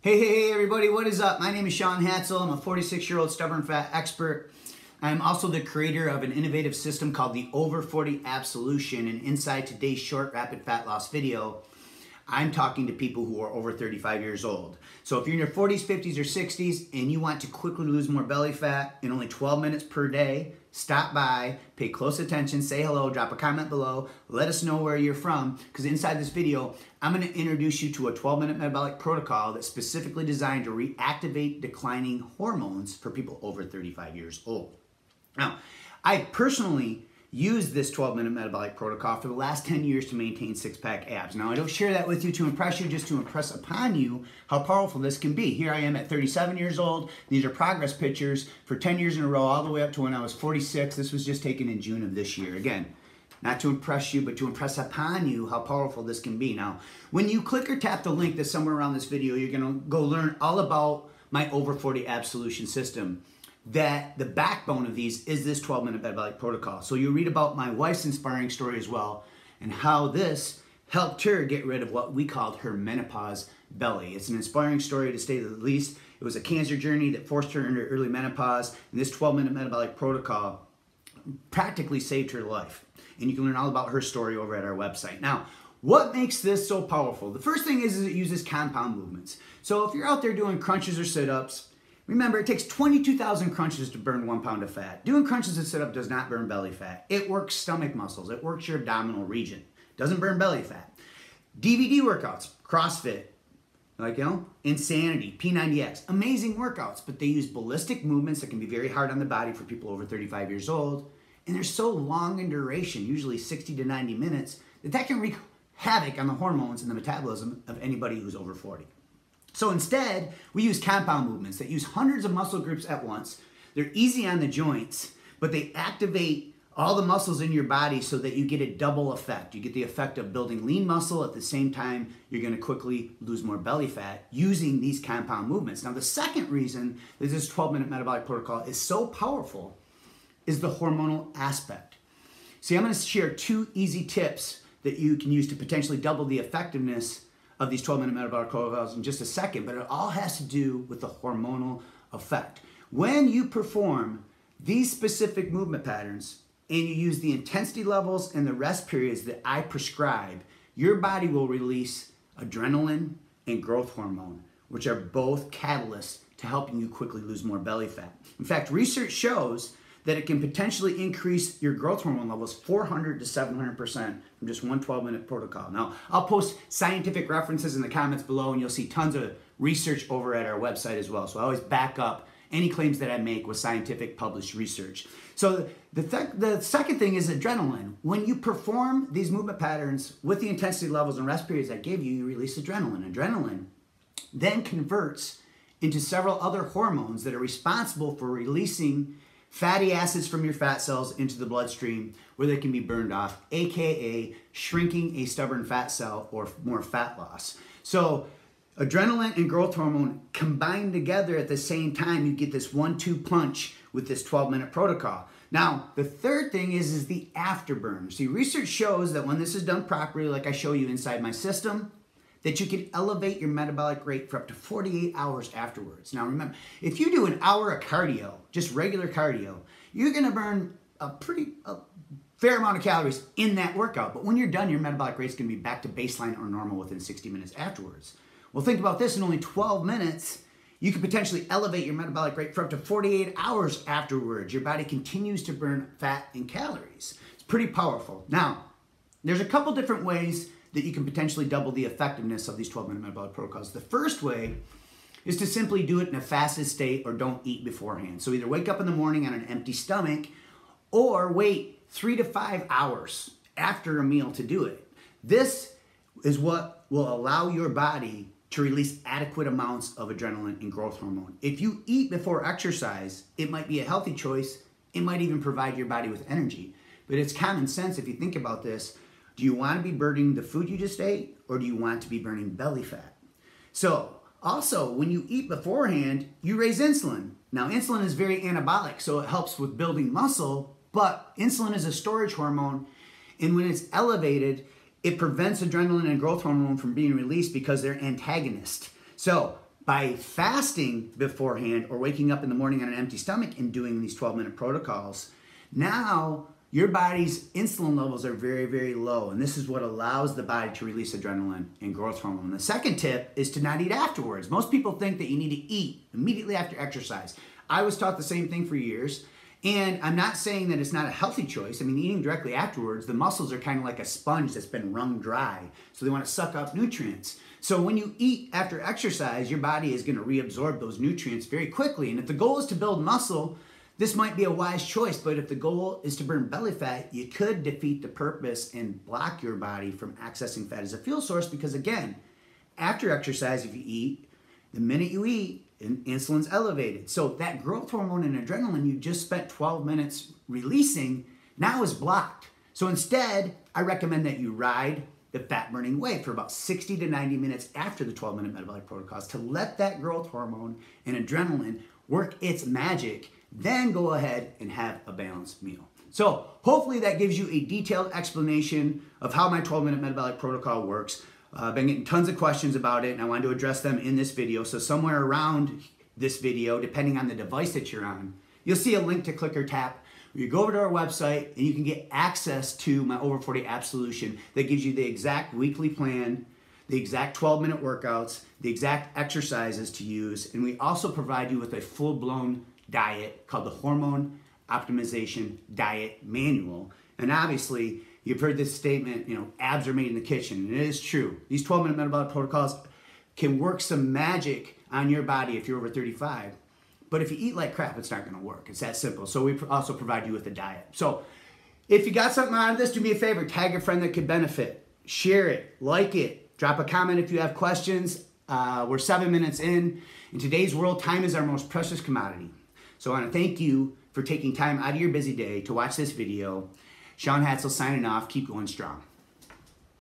Hey everybody, what is up? My name is Sean Hatzel. I'm a 46-year-old stubborn fat expert. I'm also the creator of an innovative system called the Over 40 Ab Solution, and inside today's short rapid fat loss video, I'm talking to people who are over 35 years old. So if you're in your 40s, 50s, or 60s and you want to quickly lose more belly fat in only 12 minutes per day, stop by, pay close attention, say hello, drop a comment below, let us know where you're from, because inside this video, I'm going to introduce you to a 12-minute metabolic protocol that's specifically designed to reactivate declining hormones for people over 35 years old. Now, I personally use this 12-minute metabolic protocol for the last 10 years to maintain six-pack abs. Now, I don't share that with you to impress you, just to impress upon you how powerful this can be. Here I am at 37 years old. These are progress pictures for 10 years in a row, all the way up to when I was 46. This was just taken in June of this year. Again, not to impress you, but to impress upon you how powerful this can be. Now, when you click or tap the link that's somewhere around this video, you're going to go learn all about my Over 40 Ab Solution system. That the backbone of these is this 12-minute metabolic protocol. So you read about my wife's inspiring story as well, and how this helped her get rid of what we called her menopause belly. It's an inspiring story, to say the least. It was a cancer journey that forced her into early menopause, and this 12-minute metabolic protocol practically saved her life. And you can learn all about her story over at our website. Now, what makes this so powerful? The first thing is it uses compound movements. So if you're out there doing crunches or sit-ups, remember, it takes 22,000 crunches to burn 1 pound of fat. Doing crunches and sit-up does not burn belly fat. It works stomach muscles. It works your abdominal region. Doesn't burn belly fat. DVD workouts, CrossFit, Insanity, P90X, amazing workouts, but they use ballistic movements that can be very hard on the body for people over 35 years old, and they're so long in duration, usually 60 to 90 minutes, that can wreak havoc on the hormones and the metabolism of anybody who's over 40. So instead, we use compound movements that use hundreds of muscle groups at once. They're easy on the joints, but they activate all the muscles in your body so that you get a double effect. You get the effect of building lean muscle. At the same time, you're going to quickly lose more belly fat using these compound movements. Now, the second reason that this 12-minute metabolic protocol is so powerful is the hormonal aspect. See, I'm going to share 2 easy tips that you can use to potentially double the effectiveness of these 12-minute metabolic protocols in just a second, but it all has to do with the hormonal effect. When you perform these specific movement patterns and you use the intensity levels and the rest periods that I prescribe, your body will release adrenaline and growth hormone, which are both catalysts to helping you quickly lose more belly fat. In fact, research shows that it can potentially increase your growth hormone levels 400 to 700% from just one 12-minute protocol. Now, I'll post scientific references in the comments below, and you'll see tons of research over at our website as well. So I always back up any claims that I make with scientific published research. So the second thing is adrenaline. When you perform these movement patterns with the intensity levels and rest periods I gave you, you release adrenaline. Adrenaline then converts into several other hormones that are responsible for releasing fatty acids from your fat cells into the bloodstream where they can be burned off, aka shrinking a stubborn fat cell or more fat loss. So adrenaline and growth hormone combined together at the same time, you get this 1-2 punch with this 12-minute protocol. Now, the third thing is the afterburner. See, research shows that when this is done properly, like I show you inside my system, that you can elevate your metabolic rate for up to 48 hours afterwards. Now remember, if you do an hour of cardio, just regular cardio, you're gonna burn a fair amount of calories in that workout. But when you're done, your metabolic rate's gonna be back to baseline or normal within 60 minutes afterwards. Well, think about this, in only 12 minutes, you can potentially elevate your metabolic rate for up to 48 hours afterwards. Your body continues to burn fat and calories. It's pretty powerful. Now, there's a couple different ways that you can potentially double the effectiveness of these 12-minute metabolic protocols. The first way is to simply do it in a fasted state or don't eat beforehand. So either wake up in the morning on an empty stomach or wait 3 to 5 hours after a meal to do it. This is what will allow your body to release adequate amounts of adrenaline and growth hormone. If you eat before exercise, it might be a healthy choice. It might even provide your body with energy. But it's common sense if you think about this. Do you want to be burning the food you just ate, or do you want to be burning belly fat? So also, when you eat beforehand, you raise insulin. Now, insulin is very anabolic, so it helps with building muscle, but insulin is a storage hormone, and when it's elevated, it prevents adrenaline and growth hormone from being released because they're antagonists. So by fasting beforehand or waking up in the morning on an empty stomach and doing these 12-minute protocols, now your body's insulin levels are very, very low. And this is what allows the body to release adrenaline and growth hormone. The second tip is to not eat afterwards. Most people think that you need to eat immediately after exercise. I was taught the same thing for years. And I'm not saying that it's not a healthy choice. I mean, eating directly afterwards, the muscles are kind of like a sponge that's been wrung dry. So they want to suck up nutrients. So when you eat after exercise, your body is going to reabsorb those nutrients very quickly. And if the goal is to build muscle, this might be a wise choice. But if the goal is to burn belly fat, you could defeat the purpose and block your body from accessing fat as a fuel source. Because again, after exercise, if you eat, the minute you eat, insulin's elevated. So that growth hormone and adrenaline you just spent 12 minutes releasing now is blocked. So instead, I recommend that you ride the fat burning wave for about 60 to 90 minutes after the 12-minute metabolic protocols to let that growth hormone and adrenaline work its magic. Then go ahead and have a balanced meal. So hopefully that gives you a detailed explanation of how my 12-minute metabolic protocol works. I've been getting tons of questions about it, and I wanted to address them in this video. So somewhere around this video, depending on the device that you're on, you'll see a link to click or tap. You go over to our website, and you can get access to my Over 40 app solution that gives you the exact weekly plan, the exact 12-minute workouts, the exact exercises to use, and we also provide you with a full-blown diet called the Hormone Optimization Diet Manual. And obviously, you've heard this statement, abs are made in the kitchen, and it is true. These 12-minute metabolic protocols can work some magic on your body if you're over 35, but if you eat like crap, it's not gonna work. It's that simple. So we also provide you with a diet. So if you got something out of this, do me a favor, tag a friend that could benefit, share it, like it, drop a comment if you have questions. We're 7 minutes in today's world, time is our most precious commodity. So I wanna thank you for taking time out of your busy day to watch this video. Sean Hatzel signing off. Keep going strong.